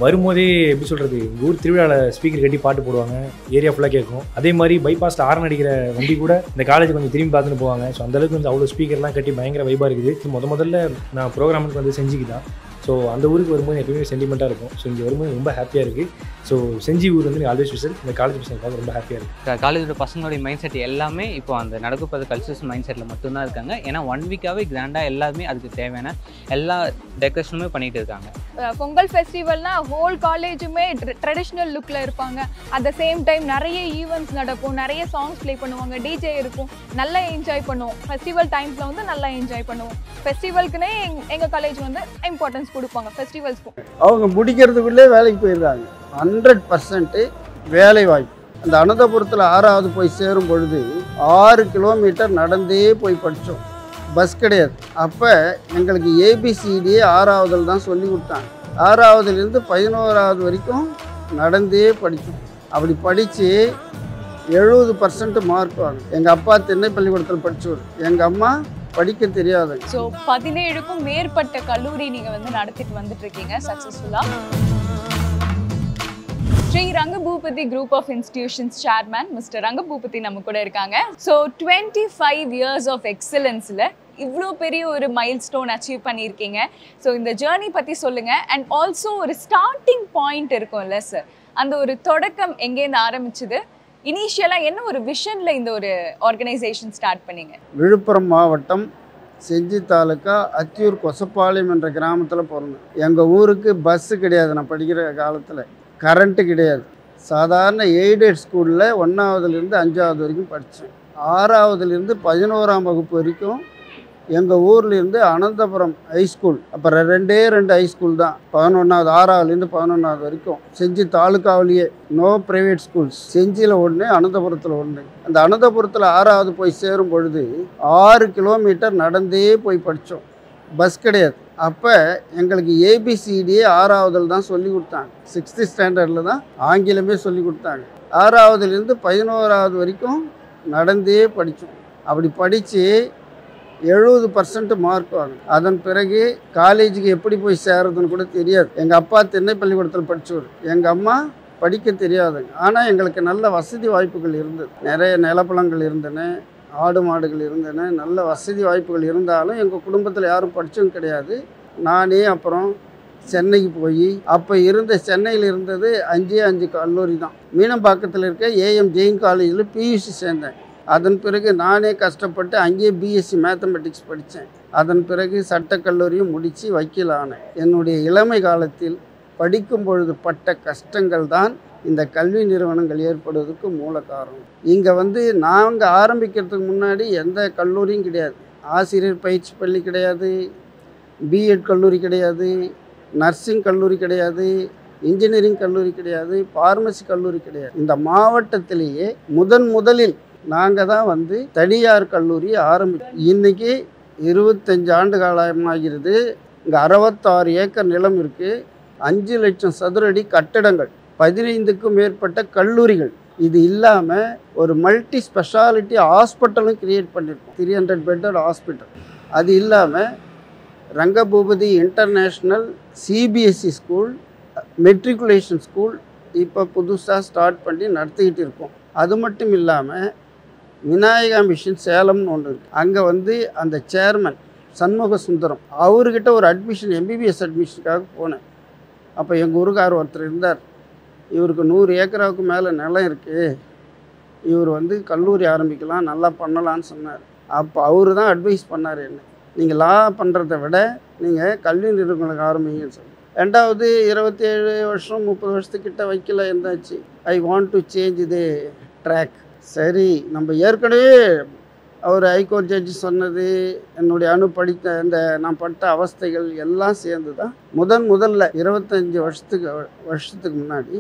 வரும்போதே எப்படி சொல்கிறது, ஊர் திருவிழாவில் ஸ்பீக்கர் கட்டி பாட்டு போடுவாங்க, ஏரியா ஃபுல்லாக கேட்கும். அதே மாதிரி பைபாஸில் ஹாரன் அடிக்கிற வண்டி கூட இந்த காலேஜ் கொஞ்சம் திரும்பி பார்த்துட்டு போவாங்க. ஸோ அந்தளவுக்கு வந்து அவ்வளோ ஸ்பீக்கர்லாம் கட்டி பயங்கர வைபாக இருக்குது. முதல்ல நான் ப்ரோக்ராமுக்கு வந்து செஞ்சுக்கு தான். ஸோ அந்த ஊருக்கு வரும்போது எப்பயுமே சென்டிமெண்ட்டாக இருக்கும். ஸோ இங்கே வரும்போது ரொம்ப ஹாப்பியாக இருக்குது. ஸோ செஞ்சி ஊர் வந்து ஆல்வேஸ் ஸ்பெஷல். இந்த காலேஜ் பசங்களுக்காக ரொம்ப ஹாப்பியாக இருக்குது. காலேஜோட பசங்களுடைய மைண்ட் செட் எல்லாமே இப்போ அந்த நடக்குப்பது கல்ச்சர்ஸ் மைண்ட் செட்டில் மட்டும்தான் இருக்காங்க. ஏன்னா 1 வீக்காகவே கிராண்டாக எல்லாருமே அதுக்கு தேவையான எல்லா டெக்கரேஷனுமே பண்ணிகிட்டு இருக்காங்க. பொங்கல் ஃபெஸ்டிவல்னா ஹோல் காலேஜுமே ட்ரெடிஷ்னல் லுக்கில் இருப்பாங்க. அட் த சேம் டைம் நிறைய ஈவெண்ட்ஸ் நடக்கும், நிறைய சாங்ஸ் ப்ளே பண்ணுவாங்க, டிஜே இருக்கும், நல்லா என்ஜாய் பண்ணுவோம். ஃபெஸ்டிவல் டைம்ஸில் வந்து நல்லா என்ஜாய் பண்ணுவோம். ஃபெஸ்டிவலுக்குன்னே எங்கள் காலேஜ் வந்து இம்பார்ட்டன்ஸ் கொடுப்பாங்க ஃபெஸ்டிவல்ஸ்க்கும். அவங்க முடிக்கிறதுக்குள்ளே வேலைக்கு போயிடுறாங்க. 100% வேலை வாய்ப்பு. அந்த அனந்தபுரத்தில் 6வது போய் சேரும் பொழுது 6 கிலோமீட்டர் நடந்தே போய் படித்தோம். பஸ் கிடையாது. அப்போ எங்களுக்கு ஏபிசிடியே 6வதுல தான் சொல்லி கொடுத்தாங்க. 6வதுலேருந்து 11வது வரைக்கும் நடந்தே படித்தோம். அப்படி படித்து 70% மார்க் வாங்க. எங்கள் அப்பா திண்ணை பள்ளிக்கூடத்தில் படித்தவர், எங்கள் அம்மா படிக்க தெரியாது. ஸோ 17க்கும் மேற்பட்ட கல்லூரி நீங்கள் வந்து நடத்திட்டு வந்துட்டு இருக்கீங்க சக்ஸஸ்ஃபுல்லாக. Sri Rangapoopathi group of institutions chairman mister Rangapoopathi நம்ம கூட இருக்காங்க. ஸோ 25 இயர்ஸ் ஆஃப் எக்ஸலன்ஸில் இவ்வளோ பெரிய ஒரு மைல் ஸ்டோன் அச்சீவ் பண்ணியிருக்கீங்க. ஸோ இந்த ஜேர்னி பற்றி சொல்லுங்கள். அண்ட் ஆல்சோ ஒரு ஸ்டார்டிங் பாயிண்ட் இருக்கும்ல சார், அந்த ஒரு தொடக்கம் எங்கேருந்து ஆரம்பிச்சுது? இனிஷியலாக என்ன ஒரு விஷனில் இந்த ஒரு ஆர்கனைசேஷன் ஸ்டார்ட் பண்ணீங்க? விழுப்புரம் மாவட்டம் செஞ்சி தாலுக்கா அத்தியூர் கொசப்பாளையம் என்ற கிராமத்தில் பிறந்தேன். எங்கள் ஊருக்கு பஸ்ஸு கிடையாது. நான் படிக்கிற காலத்தில் கரண்ட்டு கிடையாது. சாதாரண எய்டட் ஸ்கூலில் 1வதுலேருந்து 5வது வரைக்கும் படித்தேன். 6வதுலேருந்து 11ஆம் வகுப்பு வரைக்கும் எங்கள் ஊர்லேருந்து அனந்தபுரம் ஹைஸ்கூல், அப்புறம் 2 ஹைஸ்கூல் தான். 11வது 6வதுலேருந்து 11வது வரைக்கும் செஞ்சி தாலுக்காவிலேயே நோ ப்ரைவேட் ஸ்கூல்ஸ். செஞ்சியில் 1, அனந்தபுரத்தில் 1. அந்த அனந்தபுரத்தில் 6வது போய் சேரும் பொழுது 6 கிலோமீட்டர் நடந்தே போய் படித்தோம். பஸ் கிடையாது. அப்போ எங்களுக்கு ஏபிசிடியே 6வதுல தான் சொல்லி கொடுத்தாங்க. 6th ஸ்டாண்டர்டில் தான் ஆங்கிலமே சொல்லி கொடுத்தாங்க. 6வதுலேருந்து 11வது வரைக்கும் நடந்தே படித்தோம். அப்படி படித்து 70% மார்க் வாங்க. அதன் பிறகு காலேஜுக்கு எப்படி போய் சேரதுன்னு கூட தெரியாது. எங்கள் அப்பா திண்ணை பள்ளிக்கூடத்தில் படித்தவர், எங்கள் அம்மா படிக்க தெரியாதுங்க. ஆனால் எங்களுக்கு நல்ல வசதி வாய்ப்புகள் இருந்தது. நிறைய நிலப்பழங்கள் இருந்தன, ஆடு மாடுகள் இருந்தன, நல்ல வசதி வாய்ப்புகள் இருந்தாலும் எங்கள் குடும்பத்தில் யாரும் படித்தவங்க கிடையாது. நானே அப்புறம் சென்னைக்கு போய் அப்போ சென்னையில் இருந்தது 5 கல்லூரி தான். மீனம்பாக்கத்தில் இருக்க ஏஎம் ஜெயின் காலேஜில் பியூசி சேர்ந்தேன். அதன் பிறகு நானே கஷ்டப்பட்டு அங்கேயே பிஎஸ்சி மேத்தமெட்டிக்ஸ் படித்தேன். அதன் பிறகு சட்டக்கல்லூரியும் முடித்து வக்கீல் ஆனேன். என்னுடைய இளமை காலத்தில் படிக்கும் பொழுது பட்ட கஷ்டங்கள் தான் இந்த கல்வி நிறுவனங்கள் ஏற்படுவதற்கு மூல காரணம். இங்கே வந்து நாங்கள் ஆரம்பிக்கிறதுக்கு முன்னாடி எந்த கல்லூரியும் கிடையாது. ஆசிரியர் பயிற்சி பள்ளி கிடையாது, பிஎட் கல்லூரி கிடையாது, நர்சிங் கல்லூரி கிடையாது, இன்ஜினியரிங் கல்லூரி கிடையாது, ஃபார்மசி கல்லூரி கிடையாது. இந்த மாவட்டத்திலேயே முதலில் நாங்கள் தான் வந்து தனியார் கல்லூரி ஆரம்பித்தோம். இன்றைக்கி 25 ஆண்டு காலமாகிறது. இங்கே 66 ஏக்கர் நிலம் இருக்குது, 5 லட்சம் சதுர அடி கட்டடங்கள், 15க்கும் மேற்பட்ட கல்லூரிகள். இது இல்லாமல் ஒரு மல்டி ஸ்பெஷாலிட்டி ஹாஸ்பிட்டலும் கிரியேட் பண்ணியிருக்கோம், 300 பெட்டட் ஹாஸ்பிட்டல். அது இல்லாமல் Rangapoopathi international CBSE school, matriculation school இப்போ புதுசாக ஸ்டார்ட் பண்ணி நடத்திக்கிட்டு இருக்கோம். அது மட்டும் இல்லாமல் விநாயகா மிஷன் சேலம்னு ஒன்று இருக்குது. அங்கே வந்து அந்த சேர்மன் சண்முக சுந்தரம், அவர்கிட்ட ஒரு அட்மிஷன் எம்பிபிஎஸ் அட்மிஷனுக்காக போனேன். அப்போ எங்கள் ஊருக்கார் ஒருத்தர் இருந்தார். இவருக்கு 100 ஏக்கராவுக்கு மேலே நிலம் இருக்குது, இவர் வந்து கல்லூரி ஆரம்பிக்கலாம், நல்லா பண்ணலான்னு சொன்னார். அப்போ அவர் தான் அட்வைஸ் பண்ணார் என்ன, நீங்கள் லா பண்ணுறதை விட நீங்கள் கல்வி நிறுவனங்களுக்கு ஆரம்பிங்கன்னு சொல்லி. 2வது 27 வருஷம் 30 வருஷத்துக்கிட்ட வைக்கல இருந்தாச்சு. I want to change the track. சரி, நம்ம ஏற்கனவே அவர் ஹைகோர்ட் ஜட்ஜி சொன்னது, என்னுடைய படித்த இந்த நான் பட்ட அவஸ்தைகள் எல்லாம் சேர்ந்து தான் முதல்ல 25 வருஷத்துக்கு முன்னாடி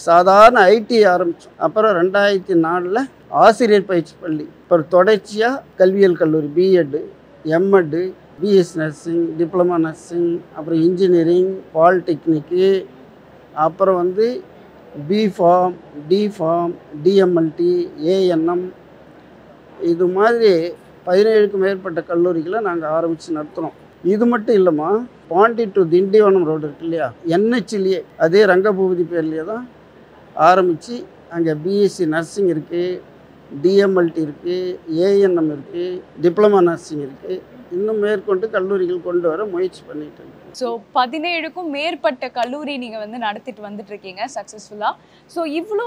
சாதாரண ஐடி ஆரம்பித்தோம். அப்புறம் 2004 ஆசிரியர் பயிற்சி பள்ளி, அப்புறம் தொடர்ச்சியாக கல்வியியல் கல்லூரி, B Ed, M Ed, BS nursing, diploma nursing, அப்புறம் இன்ஜினியரிங், பாலிடெக்னிக்கு, அப்புறம் வந்து பிஃபார்ம், டிஃபார்ம், டிஎம்எல்டி, ஏஎன்எம், இது மாதிரி 17க்கும் மேற்பட்ட கல்லூரிகளை நாங்கள் ஆரம்பித்து நடத்துகிறோம். இது மட்டும் இல்லைம்மா, பாண்டி டு திண்டிவனம் ரோடு இருக்கு இல்லையா, என்ஹெச்லேயே அதே ரங்கபூபதி பேர்லேயே தான் ஆரம்பித்து அங்கே பிஎஸ்சி நர்சிங் இருக்குது, டிஎம்எல்டி இருக்குது, ஏஎன்எம் இருக்குது, டிப்ளமா நர்சிங் இருக்குது. இன்னும் மேற்கொண்டு கல்லூரிகள் கொண்டு வர முயற்சி பண்ணிட்டு இருக்கோம். ஸோ 17க்கும் மேற்பட்ட கல்லூரி நீங்கள் வந்து நடத்திட்டு வந்துட்டு இருக்கீங்க சக்ஸஸ்ஃபுல்லாக. ஸோ இவ்வளோ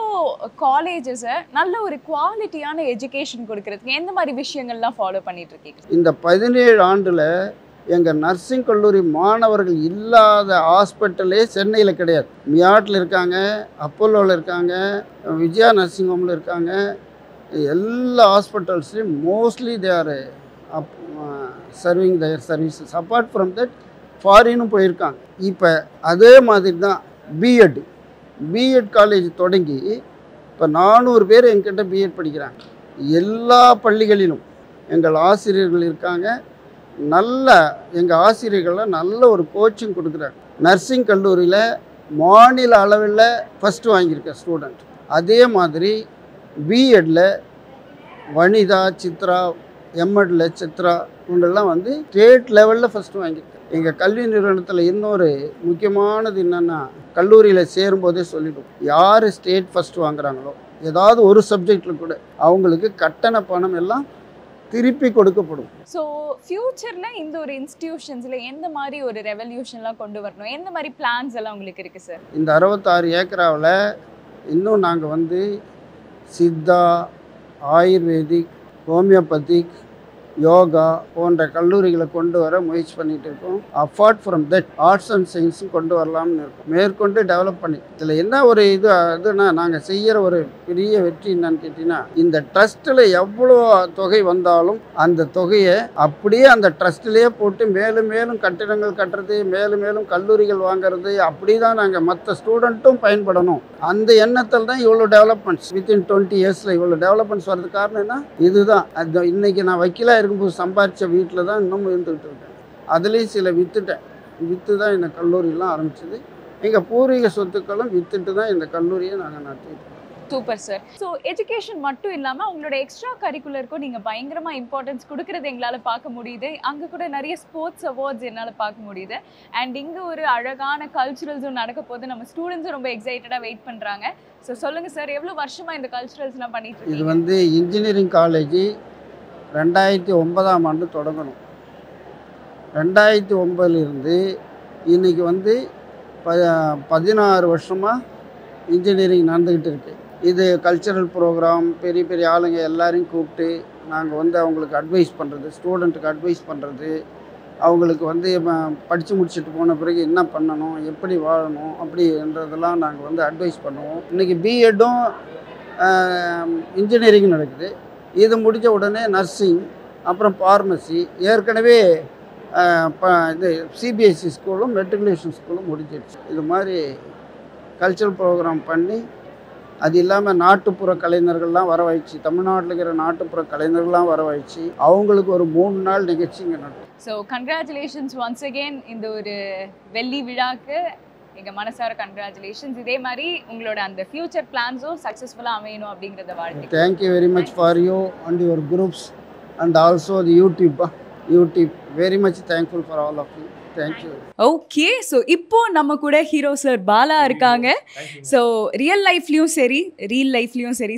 காலேஜஸை நல்ல ஒரு குவாலிட்டியான எஜுகேஷன் கொடுக்கறதுக்கு எந்த மாதிரி விஷயங்கள்லாம் ஃபாலோ பண்ணிட்டு இருக்கீங்க? இந்த 17 ஆண்டில் எங்கள் நர்சிங் கல்லூரி மாணவர்கள் இல்லாத ஹாஸ்பிட்டலே சென்னையில் கிடையாது. மியாட்டில் இருக்காங்க, அப்போலோவில் இருக்காங்க, விஜயா நர்சிங் ஹோமில் இருக்காங்க. எல்லா ஹாஸ்பிட்டல்ஸ்லேயும் mostly they are serving their services. Apart from that ஃபாரினும் போயிருக்காங்க. இப்போ அதே மாதிரி தான் பிஎட் காலேஜ் தொடங்கி இப்போ 400 பேர் எங்கிட்ட பிஎட் படிக்கிறாங்க. எல்லா பள்ளிகளிலும் எங்கள் ஆசிரியர்கள் இருக்காங்க. எங்கள் ஆசிரியர்களில் நல்ல ஒரு கோச்சிங் கொடுக்குறாங்க. நர்சிங் கல்லூரியில் மாநில அளவில் ஃபஸ்ட்டு வாங்கியிருக்க ஸ்டூடெண்ட். அதே மாதிரி பிஎட்டில் வனிதா, சித்ரா, எம்எட்டில் சித்ரா இவங்கெல்லாம் வந்து ஸ்டேட் லெவலில் ஃபஸ்ட்டு வாங்கியிருக்கேன். எங்கள் கல்வி நிறுவனத்தில் இன்னொரு முக்கியமானது என்னென்னா, கல்லூரியில் சேரும்போதே சொல்லிவிடும், யார் ஸ்டேட் ஃபஸ்ட்டு வாங்குறாங்களோ ஏதாவது ஒரு சப்ஜெக்டில் கூட அவங்களுக்கு கட்டண பணம் எல்லாம் திருப்பி கொடுக்கப்படும். ஸோ ஃப்யூச்சரில் இந்த ஒரு இன்ஸ்டிடியூஷன்ஸில் எந்த மாதிரி ஒரு ரெவல்யூஷன்லாம் கொண்டு வரணும், எந்த மாதிரி பிளான்ஸ் எல்லாம் உங்களுக்கு இருக்குது சார்? இந்த 66 ஏக்கராவில் இன்னும் நாங்கள் வந்து சித்தா, ஆயுர்வேதிக், ஹோமியோபதிக், யோகா போன்ற கல்லூரிகளை கொண்டு வர முயற்சி பண்ணிகிட்டு இருக்கோம். Apart from that arts and சயின்ஸும் கொண்டு வரலாம்னு இருக்கோம். மேற்கொண்டு டெவலப் பண்ணி இதில் என்ன ஒரு இதுனா, நாங்கள் செய்கிற ஒரு பெரிய வெற்றி என்னன்னு கேட்டிங்கன்னா, இந்த ட்ரஸ்ட்டில் எவ்வளோ தொகை வந்தாலும் அந்த தொகையை அப்படியே அந்த ட்ரஸ்ட்டிலே போட்டு மேலும் மேலும் கட்டிடங்கள் கட்டுறது, மேலும் மேலும் கல்லூரிகள் வாங்கிறது, அப்படி தான் நாங்கள் மற்ற ஸ்டூடெண்ட்டும் பயன்படணும். அந்த எண்ணத்தில் தான் இவ்வளோ டெவலப்மெண்ட்ஸ் வித்தின் 20 இயர்ஸில் இவ்வளோ டெவலப்மெண்ட்ஸ் வர்றதுக்கு காரணம் என்ன, இதுதான். அது இன்றைக்கி நான் வக்கீலாக இருக்கும்போது சம்பாதிச்ச வீட்டில் தான் இன்னும் இருந்துக்கிட்டு இருக்கேன். அதுலேயும் சில விற்று தான் இந்த கல்லூரியெலாம் ஆரம்பிச்சது. எங்கள் பூர்வீக சொத்துக்களும் விற்றுட்டு தான் இந்த கல்லூரியை நாங்கள் நடத்திட்டு. Super sir. ஸோ எஜுகேஷன் மட்டும் இல்லாமல் உங்களோட எக்ஸ்ட்ரா கரிக்குலருக்கும் நீங்கள் பயங்கரமாக இம்பார்ட்டன்ஸ் கொடுக்குறது எங்களால் பார்க்க முடியுது. அங்கே கூட நிறைய ஸ்போர்ட்ஸ் அவார்ட்ஸ் என்னால் பார்க்க முடியுது. அண்ட் இங்கே ஒரு அழகான கல்ச்சுரல்ஸும் நடக்க போது நம்ம ஸ்டூடெண்ட்ஸும் ரொம்ப எக்ஸைட்டடாக வெயிட் பண்ணுறாங்க. ஸோ சொல்லுங்கள் சார், எவ்வளோ வருஷமாக இந்த கல்ச்சுரல்ஸ்லாம் பண்ணிட்டு இருக்கீங்க? இது வந்து இன்ஜினியரிங் காலேஜ் 2009ஆம் ஆண்டு தொடங்கணும். 2009லிருந்து இன்றைக்கி வந்து 16 வருஷமாக இன்ஜினியரிங் நடந்துக்கிட்டு இருக்குது. இது கல்ச்சரல் ப்ரோக்ராம், பெரிய பெரிய ஆளுங்க எல்லாரையும் கூப்பிட்டு நாங்கள் வந்து அவங்களுக்கு அட்வைஸ் பண்ணுறது, ஸ்டூடெண்ட்டுக்கு அட்வைஸ் பண்ணுறது, அவங்களுக்கு வந்து படித்து முடிச்சுட்டு போன பிறகு என்ன பண்ணணும், எப்படி வாழணும் அப்படின்றதெல்லாம் நாங்கள் வந்து அட்வைஸ் பண்ணுவோம். இன்றைக்கி பிஎட்டும் இன்ஜினியரிங் நடக்குது. இது முடித்த உடனே நர்சிங், அப்புறம் ஃபார்மசி, ஏற்கனவே இது சிபிஎஸ்சி ஸ்கூலும் மெட்ரிகுலேஷன் ஸ்கூலும் முடிஞ்சிடுச்சு. இது மாதிரி கல்ச்சரல் ப்ரோக்ராம் பண்ணி, அது இல்லாமல் நாட்டுப்புற கலைஞர்கள்லாம் வரவழைச்சி, தமிழ்நாட்டில் இருக்கிற நாட்டுப்புற கலைஞர்கள்லாம் வரவழைச்சி அவங்களுக்கு ஒரு 3 நாள் நிகழ்ச்சிங்க நடக்கும். ஸோ கங்க்ராச்சுலேஷன்ஸ் ஒன்ஸ் அகெயின் இந்த ஒரு வெள்ளி விழாக்கு எங்கள் மனசார கங்க்ராச்சுலேஷன்ஸ். இதே மாதிரி உங்களோட அந்த ஃபியூச்சர் பிளான்ஸும் சக்ஸஸ்ஃபுல்லாக அமையணும் அப்படிங்கிறத வாழ்த்து. Thank you very much for you and your groups and also the YouTube very much thankful for all of you. Thank you. Okay, so இப்போ நம்ம கூட ஹீரோ சார் பாலா இருக்காங்க. ஸோ ரியல் லைஃப்லேயும் சரி,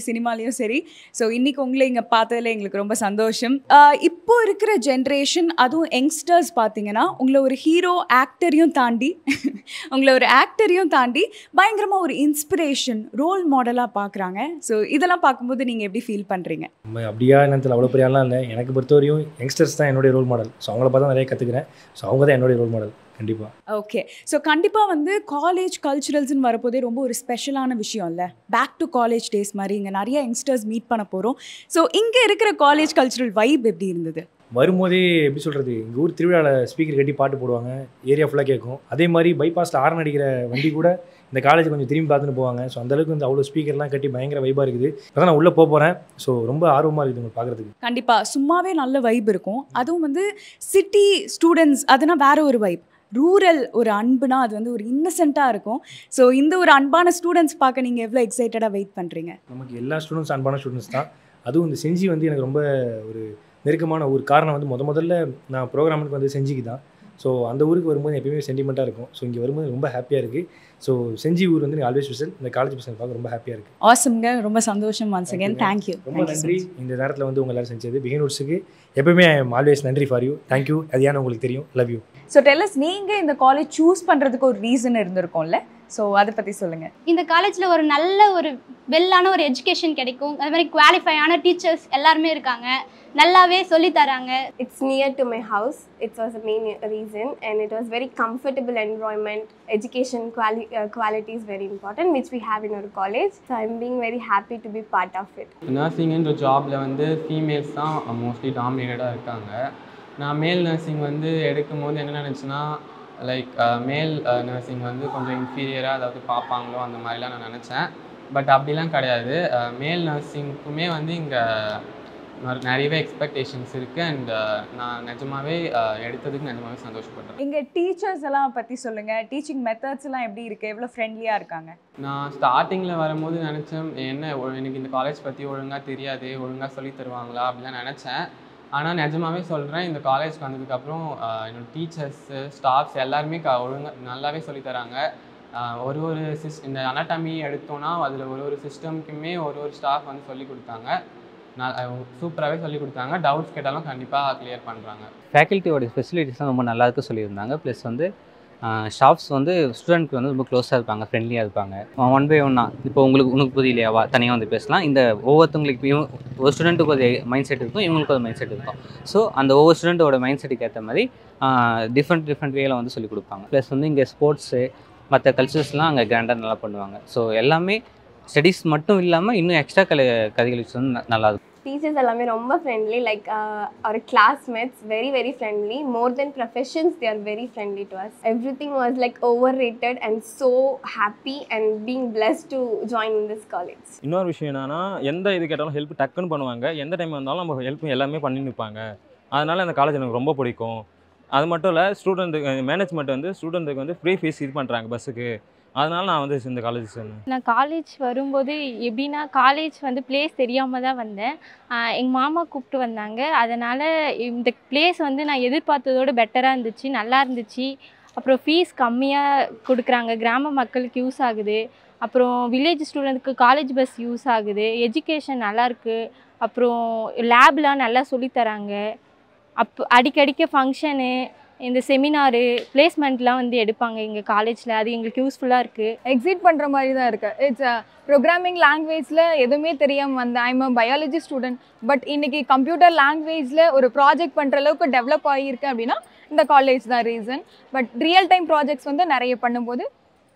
சினிமாலேயும் சரி, ஸோ இன்னைக்கு உங்களை இங்கே பார்த்ததில் எங்களுக்கு ரொம்ப சந்தோஷம். இப்போ இருக்கிற ஜென்ரேஷன், அதுவும் யங்ஸ்டர்ஸ் பார்த்தீங்கன்னா உங்களை ஒரு ஹீரோ ஆக்டரையும் தாண்டி பயங்கரமாக ஒரு இன்ஸ்பிரேஷன் ரோல் மாடலாக பார்க்குறாங்க. ஸோ இதெல்லாம் பார்க்கும்போது நீங்கள் எப்படி ஃபீல் பண்ணுறீங்க? அப்படியா என்னத்தில் அவ்வளோ பெரியாலாம் இல்லை. எனக்கு பொறுத்தவரையும் யங்ஸ்டர்ஸ் தான் என்னுடைய ரோல் மாடல். ஸோ அவங்கள பார்த்தா நிறைய கற்றுக்கிறேன். ஸோ அவங்க தான் என்னுடைய ரோல் மாடல் கண்டிப்பாக. ஓகே, ஸோ கண்டிப்பாக வந்து காலேஜ் கல்ச்சுரல்ஸ்னு வரப்போதே ரொம்ப ஒரு ஸ்பெஷலான விஷயம் இல்லை? பேக் டு காலேஜ் டேஸ் மாதிரி இங்கே நிறைய யங்ஸ்டர்ஸ் மீட் பண்ண போகிறோம். ஸோ இங்கே இருக்கிற காலேஜ் கல்ச்சுரல் வைப் எப்படி இருந்தது? வரும்போதே எப்படி சொல்கிறது, எங்கள் ஊர் திருவிழாவில் ஸ்பீக்கர் கட்டி பாட்டு போடுவாங்க, ஏரியா ஃபுல்லாக கேட்கும். அதே மாதிரி பைபாஸில் ஹாரன் அடிக்கிற வண்டி கூட இந்த காலேஜ் கொஞ்சம் திரும்பி பார்த்துட்டு போவாங்க. ஸோ அந்தளவுக்கு வந்து அவ்வளோ ஸ்பீக்கர்லாம் கட்டி பயங்கர வைப்பாக இருக்குது. அதான் நான் உள்ளே போகிறேன். ஸோ ரொம்ப ஆர்வமாக இருக்குது உங்களுக்கு பார்க்குறதுக்கு. கண்டிப்பாக சும்மாவே நல்ல வைப் இருக்கும். அதுவும் வந்து சிட்டி ஸ்டூடெண்ட்ஸ் அதுனா வேற ஒரு வைப். ரூரல் ஒரு அன்புனா அது வந்து ஒரு இன்னசென்ட்டாக இருக்கும். ஸோ இந்த ஒரு அன்பான ஸ்டூடெண்ட்ஸ் பார்க்க நீங்கள் எவ்வளோ எக்ஸைட்டடாக வெயிட் பண்ணுறீங்க? நமக்கு எல்லா ஸ்டூடெண்ட்ஸ் அன்பான ஸ்டூடெண்ட்ஸ் தான். அதுவும் இந்த செஞ்சி வந்து எனக்கு ரொம்ப ஒரு நெருக்கமான ஒரு காரணம் வந்து முதல்ல நான் ப்ரோக்ராமுக்கு வந்து செஞ்சிக்கு தான். ஸோ அந்த ஊருக்கு வரும்போது எப்பயுமே சென்டிமெண்ட்டாக இருக்கும். ஸோ இங்கே வரும்போது ரொம்ப ஹாப்பியாக இருக்குது. ஸோ செஞ்சி ஊர் வந்து எனக்கு ஆல்வேஸ் ஸ்பெஷல். இந்த காலேஜ் பசங்க பார்க்க ரொம்ப ஹாப்பியாக இருக்குது. ஆசம்ங்க, ரொம்ப சந்தோஷம். Once again thank you. ரொம்ப நன்றி இந்த நேரத்தில் வந்து உங்கள் எல்லாரும் செஞ்சது. பிகினர்ஸுக்கு எப்பவுமே ஐ எம் ஆல்வேஸ் நன்றி ஃபார் யூ. தேங்க்யூ. அது ஏன்னு உங்களுக்கு தெரியும். Love you. ஸோ டெல்லஸ், நீங்கள் இந்த காலேஜ் சூஸ் பண்ணுறதுக்கு ஒரு ரீசன் இருந்திருக்கும்ல, ஸோ அதை பற்றி சொல்லுங்கள். இந்த காலேஜில் ஒரு நல்ல ஒரு வெல்லான ஒரு எஜுகேஷன் கிடைக்கும். அது மாதிரி குவாலிஃபையான டீச்சர்ஸ் எல்லாருமே இருக்காங்க, நல்லாவே சொல்லி தராங்க. It's near to my house. It was the main reason, and it was very comfortable environment. Education quality is very important, which we have in our college. So I'm being very happy to be part of it. நர்சிங்ன்ற ஜாபில் வந்து females தான் mostly டாமினேட்டடாக இருக்காங்க. நான் மேல் nursing வந்து எடுக்கும் போது என்ன நினச்சேன்னா, லைக் மேல் நர்சிங் வந்து கொஞ்சம் இன்ஃபீரியராக அதாவது பார்ப்பாங்களோ அந்த மாதிரிலாம் நான் நினச்சேன். பட் அப்படிலாம் கிடையாது. மேல் நர்சிங்க்குமே வந்து இங்கே நிறையவே எக்ஸ்பெக்டேஷன்ஸ் இருக்குது. அண்ட் நான் நிஜமாகவே எடுத்ததுக்கு நிஜமாகவே சந்தோஷப்படுறேன். இங்கே டீச்சர்ஸ் எல்லாம் பற்றி சொல்லுங்கள். டீச்சிங் மெத்தட்ஸ் எல்லாம் எப்படி இருக்குது? எவ்வளோ ஃப்ரெண்ட்லியாக இருக்காங்க? நான் ஸ்டார்டிங்கில் வரும்போது நினச்சேன், எனக்கு இந்த காலேஜ் பற்றி ஒழுங்காக தெரியாது, ஒழுங்காக சொல்லி தருவாங்களா அப்படிலாம் நினச்சேன். ஆனால் நிஜமாகவே சொல்கிறேன், இந்த காலேஜ்க்கு வந்ததுக்கப்புறம் என்னோடய டீச்சர்ஸு ஸ்டாஃப்ஸ் எல்லாருமே ஒழுங்காக நல்லாவே சொல்லித்தராங்க. ஒரு இந்த அனாட்டமி எடுத்தோன்னா அதில் ஒரு சிஸ்டம்க்குமே ஒரு ஸ்டாஃப் வந்து சொல்லி கொடுத்தாங்க. சூப்பராகவே சொல்லி கொடுத்தாங்க. டவுட்ஸ் கேட்டாலும் கண்டிப்பாக கிளியர் பண்ணுறாங்க. ஃபேக்கல்ட்டியோட ஃபெசிலிட்டிஸ்லாம் ரொம்ப நல்லா இருக்கு சொல்லியிருந்தாங்க. ப்ளஸ் வந்து ஸ்டாஃப்ஸ் வந்து ஸ்டூடெண்ட்க்கு வந்து ரொம்ப க்ளோஸாக இருப்பாங்க, ஃப்ரெண்ட்லியாக இருப்பாங்க. ஒன் பை ஒன்னா இப்போ உனக்கு புரியலையாவா தனியாக வந்து பேசலாம். இந்த ஒவ்வொருத்தவங்களுக்கு ஒரு ஸ்டூடெண்ட்டுக்கு ஒரு மைண்ட் செட் இருக்கும், இவங்களுக்கு ஒரு மைண்ட் செட் இருக்கும். ஸோ அந்த ஒவ்வொரு ஸ்டூடெண்ட்டோட மைண்ட் செட்டுக்கு ஏற்ற மாதிரி டிஃப்ரெண்ட் வேல வந்து சொல்லிக் கொடுப்பாங்க. ப்ளஸ் வந்து இங்கே ஸ்போர்ட்ஸு மற்ற கல்ச்சர்ஸ்லாம் அங்கே கிராண்டாக நல்லா பண்ணுவாங்க. ஸோ எல்லாமே ஸ்டடீஸ் மட்டும் இல்லாமல் இன்னும் எக்ஸ்ட்ரா கரிகுலர்ஸ் வந்து நல்லாயிருக்கும். Teachers எல்லாமே ரொம்ப friendly, like our classmates very very friendly. More than professions, they are very friendly to us. Everything was like overrated and so happy and being blessed to join in this college. இன்னொரு விஷயம் என்னன்னா, எந்த இது கேட்டாலும் help டக்குன்னு பண்ணுவாங்க. எந்த time வந்தாலும் நம்ம ஹெல்ப் எல்லாமே பண்ணி நிற்பாங்க. அதனால அந்த காலேஜ் எனக்கு ரொம்ப பிடிக்கும். அது மட்டும் இல்லை, மேனேஜ்மெண்ட் வந்து ஸ்டூடெண்ட்டுக்கு வந்து ஃப்ரீ ஃபீஸ் இது பண்ணுறாங்க பஸ்ஸுக்கு. அதனால நான் வந்து இந்த காலேஜ் சேர்ந்தேன். நான் காலேஜ் வரும்போது எப்படின்னா, காலேஜ் வந்து பிளேஸ் தெரியாமல் தான் வந்தேன். எங்கள் மாமா கூப்பிட்டு வந்தாங்க. அதனால் இந்த பிளேஸ் வந்து நான் எதிர்பார்த்ததோடு பெட்டராக இருந்துச்சு, நல்லா இருந்துச்சு. அப்புறம் ஃபீஸ் கம்மியாக கொடுக்குறாங்க, கிராம மக்களுக்கு யூஸ் ஆகுது. அப்புறம் வில்லேஜ் ஸ்டூடெண்ட்க்கு காலேஜ் பஸ் யூஸ் ஆகுது. எஜுகேஷன் நல்லாயிருக்கு. அப்புறம் லேப்லாம் நல்லா சொல்லித்தராங்க. அடிக்கடிக்க ஃபங்க்ஷனு, இந்த செமினாரு, பிளேஸ்மெண்ட்லாம் வந்து எடுப்பாங்க எங்கள் காலேஜில். அது எங்களுக்கு யூஸ்ஃபுல்லாக இருக்குது. எக்ஸிட் பண்ணுற மாதிரி தான் இருக்குது. இட்ஸ் ப்ரோக்ராமிங் லாங்குவேஜில் எதுவுமே தெரியாமல் வந்தேன். I'm a biology student. But இன்றைக்கி கம்ப்யூட்டர் லாங்குவேஜில் ஒரு ப்ராஜெக்ட் பண்ணுற அளவுக்கு டெவலப் ஆகியிருக்கு அப்படின்னா இந்த காலேஜ் தான் reason. But real time projects வந்து நிறைய பண்ணும்போது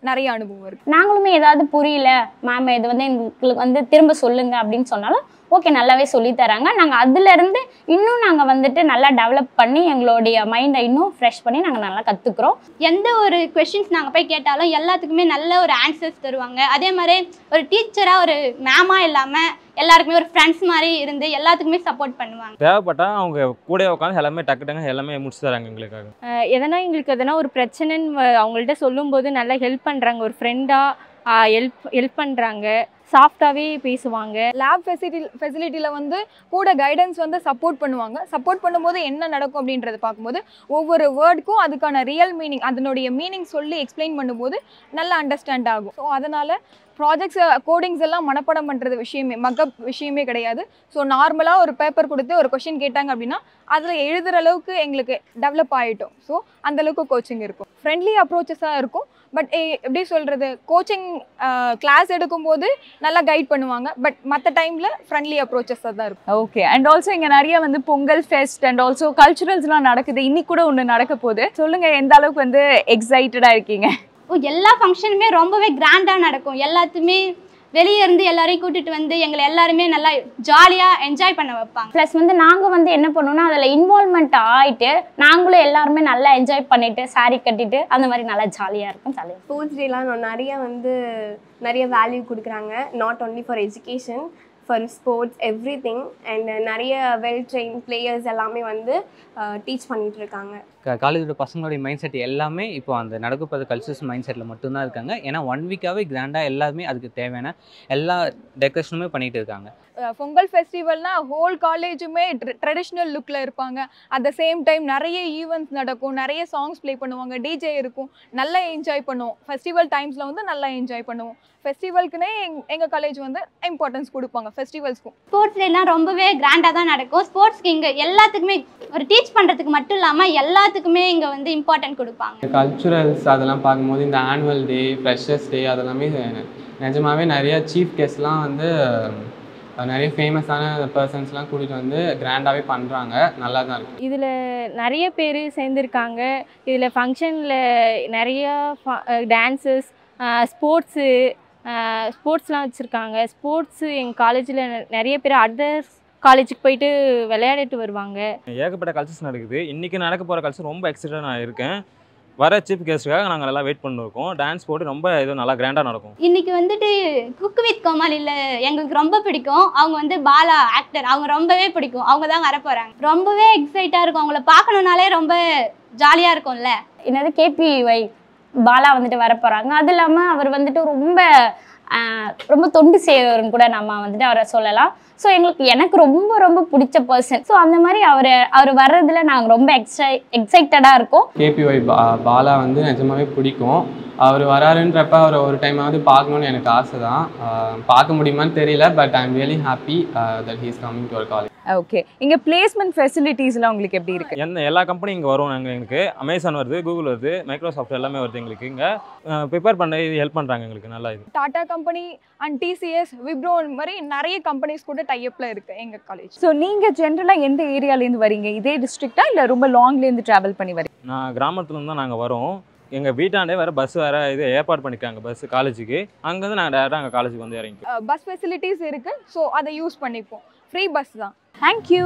நிறைய அனுபவம் இருக்குது. நாங்களுமே ஏதாவது புரியல மேம், இது வந்து எங்களுக்கு வந்து திரும்ப சொல்லுங்க அப்படின்னு சொன்னாலும் ஓகே, நல்லாவே சொல்லித்தராங்க. நாங்கள் அதுலேருந்து இன்னும் நாங்கள் வந்துட்டு நல்லா டெவலப் பண்ணி எங்களுடைய மைண்டை இன்னும் ஃப்ரெஷ் பண்ணி நாங்கள் நல்லா கற்றுக்குறோம். எந்த ஒரு கொஷின்ஸ் நாங்கள் போய் கேட்டாலும் எல்லாத்துக்குமே நல்ல ஒரு ஆன்சர்ஸ் தருவாங்க. அதே மாதிரி ஒரு டீச்சராக ஒரு மேமாக இல்லாமல் எல்லாருக்குமே ஒரு ஃப்ரெண்ட்ஸ் மாதிரி இருந்து எல்லாத்துக்குமே சப்போர்ட் பண்ணுவாங்க. தேவைப்பட்டால் அவங்க கூட உட்காந்து எல்லாமே டக்கு எல்லாமே முடிச்சு தராங்க எங்களுக்காக. எங்களுக்கு எதனா ஒரு பிரச்சனைன்னு அவங்கள்ட்ட சொல்லும்போது நல்லா ஹெல்ப் பண்ணுறாங்க. ஒரு ஃப்ரெண்டாக ஹெல்ப் பண்ணுறாங்க. சாஃப்டாகவே பேசுவாங்க. லேப் ஃபெசிலிட்டியில் வந்து கூட கைடன்ஸ் வந்து சப்போர்ட் பண்ணுவாங்க. சப்போர்ட் பண்ணும்போது என்ன நடக்கும் அப்படின்றத பார்க்கும்போது ஒவ்வொரு வேர்டுக்கும் அதுக்கான ரியல் மீனிங், அதனுடைய மீனிங் சொல்லி எக்ஸ்பிளைன் பண்ணும்போது நல்லா அண்டர்ஸ்டாண்ட் ஆகும். ஸோ அதனால் ப்ராஜெக்ட்ஸ் கோடிங்ஸ் எல்லாம் மனப்பாடம் பண்ணுறது மக்கப் விஷயமே கிடையாது. ஸோ நார்மலாக ஒரு பேப்பர் கொடுத்து ஒரு கொஷின் கேட்டாங்க அப்படின்னா அதில் எழுதுகிற அளவுக்கு எங்களுக்கு டெவலப் ஆகிட்டோம். ஸோ அந்தளவுக்கு கோச்சிங் இருக்கும். ஃப்ரெண்ட்லி அப்ரோச்சஸாக இருக்கும். பட் எப்படி சொல்கிறது, கோச்சிங் கிளாஸ் எடுக்கும்போது நல்லா கைட் பண்ணுவாங்க. பட் மற்ற டைமில் ஃப்ரெண்ட்லி அப்ரோச்சஸாக தான் இருக்கும். ஓகே. அண்ட் ஆல்சோ இங்கே நிறைய வந்து பொங்கல் ஃபெஸ்ட் அண்ட் ஆல்சோ கல்ச்சுரல்ஸ்லாம் நடக்குது. இன்னைக்கு கூட ஒன்று நடக்க போகுது. சொல்லுங்கள், எந்த அளவுக்கு வந்து எக்ஸைட்டடாக இருக்கீங்க? எல்லா ஃபங்க்ஷனுமே ரொம்பவே கிராண்டாக நடக்கும். எல்லாத்துமே வெளியே இருந்து எல்லாரையும் கூட்டிட்டு வந்து எங்களை எல்லாருமே நல்லா ஜாலியாக என்ஜாய் பண்ண வைப்பாங்க. ப்ளஸ் வந்து நாங்கள் வந்து என்ன பண்ணோம்னா அதில் இன்வால்மெண்ட் ஆகிட்டு நாங்களும் எல்லாருமே நல்லா என்ஜாய் பண்ணிட்டு சாரி கட்டிட்டு அந்த மாதிரி நல்லா ஜாலியாக இருக்கும். ஸ்போர்ட்ஸ் டேலாம் நிறைய வேல்யூ கொடுக்குறாங்க. Not only for education, for sports every thing and நிறைய வெல் ட்ரெயின் பிளேயர்ஸ் எல்லாமே வந்து டீச் பண்ணிட்டு இருக்காங்க. காலேஜோட பசங்களுடைய மைண்ட் செட் எல்லாமே இப்போ அந்த நடக்கப்போகிற கல்ச்சர்ஸ் மைண்ட் செட்டில் மட்டும்தான் இருக்காங்க. ஏன்னா 1 வீக்காகவே கிராண்டாக எல்லாருமே அதுக்கு தேவையான எல்லா டெக்கரேஷனுமே பண்ணிகிட்டு இருக்காங்க. பொங்கல் ஃபெஸ்டிவல்னா ஹோல் காலேஜுமே ட்ரெடிஷ்னல் லுக்கில் இருப்பாங்க. அட் த சேம் டைம் நிறைய ஈவெண்ட்ஸ் நடக்கும், நிறைய சாங்ஸ் ப்ளே பண்ணுவாங்க, டிஜே இருக்கும், நல்லா என்ஜாய் பண்ணுவோம். ஃபெஸ்டிவல் டைம்ஸில் வந்து நல்லா என்ஜாய் பண்ணுவோம். ஃபெஸ்டிவல்க்குனே எங்கள் காலேஜ் வந்து இம்பார்ட்டன்ஸ் கொடுப்பாங்க ஃபெஸ்டிவல்ஸ்க்கும். ஸ்போர்ட்ஸ் டேலாம் ரொம்பவே கிராண்டாக தான் நடக்கும். ஸ்போர்ட்ஸ்க்கு இங்கே எல்லாத்துக்குமே ஒரு டீச் பண்ணுறதுக்கு மட்டும் இல்லாமல் எல்லாத்துக்குமே இங்கே வந்து இம்பார்ட்டன்ட் கொடுப்பாங்க. கல்ச்சுரல்ஸ் அதெல்லாம் பார்க்கும்போது இந்த ஆனுவல் டே, ஃப்ரெஷர்ஸ் டே அதெல்லாமே நிஜமாகவே நிறைய சீஃப் கெஸ்ட்லாம் வந்து நிறைய ஃபேமஸான பர்சன்ஸ்லாம் கூட்டிகிட்டு வந்து கிராண்டாகவே பண்ணுறாங்க. நல்லா தான் இருக்குது. இதில் நிறைய பேர் சேர்ந்துருக்காங்க. இதில் ஃபங்க்ஷனில் நிறைய டான்ஸஸ், ஸ்போர்ட்ஸ்லாம் வச்சுருக்காங்க. ஸ்போர்ட்ஸு எங்கள் காலேஜில் நிறைய பேர் அதர் காலேஜுக்கு போயிட்டு விளையாடிட்டு வருவாங்க. ஏகப்பட்ட கல்ச்சர்ஸ் நடக்குது. இன்றைக்கி நடக்க போகிற கல்ச்சர் ரொம்ப எக்ஸைட்டாக நான் இருக்கேன். வர சீஃப் கெஸ்ட்டுக்காக நாங்கள் நல்லா வெயிட் பண்ணிருக்கோம். டான்ஸ் போட்டு ரொம்ப இது நல்லா கிராண்டாக நடக்கும். இன்றைக்கி வந்துட்டு குக் வித் கோமாளியில் எங்களுக்கு ரொம்ப பிடிக்கும். அவங்க வந்து பாலா ஆக்டர், அவங்க ரொம்பவே பிடிக்கும். அவங்க தான் வர போகிறாங்க. ரொம்பவே எக்ஸைட்டாக இருக்கும். அவங்கள பார்க்கணுன்னாலே ரொம்ப ஜாலியாக இருக்கும்ல. என்னது கேபிஒய் பாலா வந்துட்டு வர போகிறாங்க. அது இல்லாமல் அவர் வந்துட்டு ரொம்ப தொண்டு செய்கிறவருன்னு கூட நம்ம வந்துட்டு அவரை சொல்லலாம். ஸோ எனக்கு ரொம்ப ரொம்ப பிடிச்ச பர்சன். ஸோ அந்த மாதிரி அவர் வர்றதுல நாங்கள் ரொம்ப எக்ஸைட்டடாக இருக்கோம். கேபிஒய் பாலா வந்து நிஜமாவே பிடிக்கும். அவர் வராருன்றப்ப அவரை ஒரு டைமாவது பார்க்கணுன்னு எனக்கு ஆசை தான். பார்க்க முடியுமான்னு தெரியல. But I am really happy that he is coming to our college. Okay, இங்கே பிளேஸ்மெண்ட் ஃபெசிலிட்டிஸ்லாம் உங்களுக்கு எப்படி இருக்குது? எல்லா கம்பெனி இங்கே வரும். எங்களுக்கு அமேசான் வருது, கூகுள் வருது, மைக்ரோசாஃப்ட் எல்லாமே வருது. எங்களுக்கு இங்கே ப்ரிப்பேர் பண்ண ஹெல்ப் பண்ணுறாங்க. எங்களுக்கு நல்லா இது Tata company and TCS, Wipro மாதிரி நிறைய கம்பெனிஸ் கூட டைஅப்பில் இருக்குது எங்கள் காலேஜ். ஸோ நீங்கள் ஜென்ரலாக எந்த ஏரியாலேருந்து வரீங்க? இதே டிஸ்ட்ரிக்டா இல்லை ரொம்ப லாங்லேருந்து ட்ராவல் பண்ணி வரீங்க? நான் கிராமத்துலேருந்து தான் நாங்கள் வரோம். எங்கள் வீட்டாண்டே வேறு பஸ் வேறு இது ஏற்பாடு பண்ணிக்காங்க பஸ் காலேஜுக்கு. அங்கேருந்து நாங்கள் டேரெக்டாக அங்கே காலேஜுக்கு வந்து இறங்கி பஸ் ஃபெசிலிட்டிஸ் இருக்குது. ஸோ அதை யூஸ் பண்ணிப்போம். ஃப்ரீ பஸ் தான். தேங்க்யூ.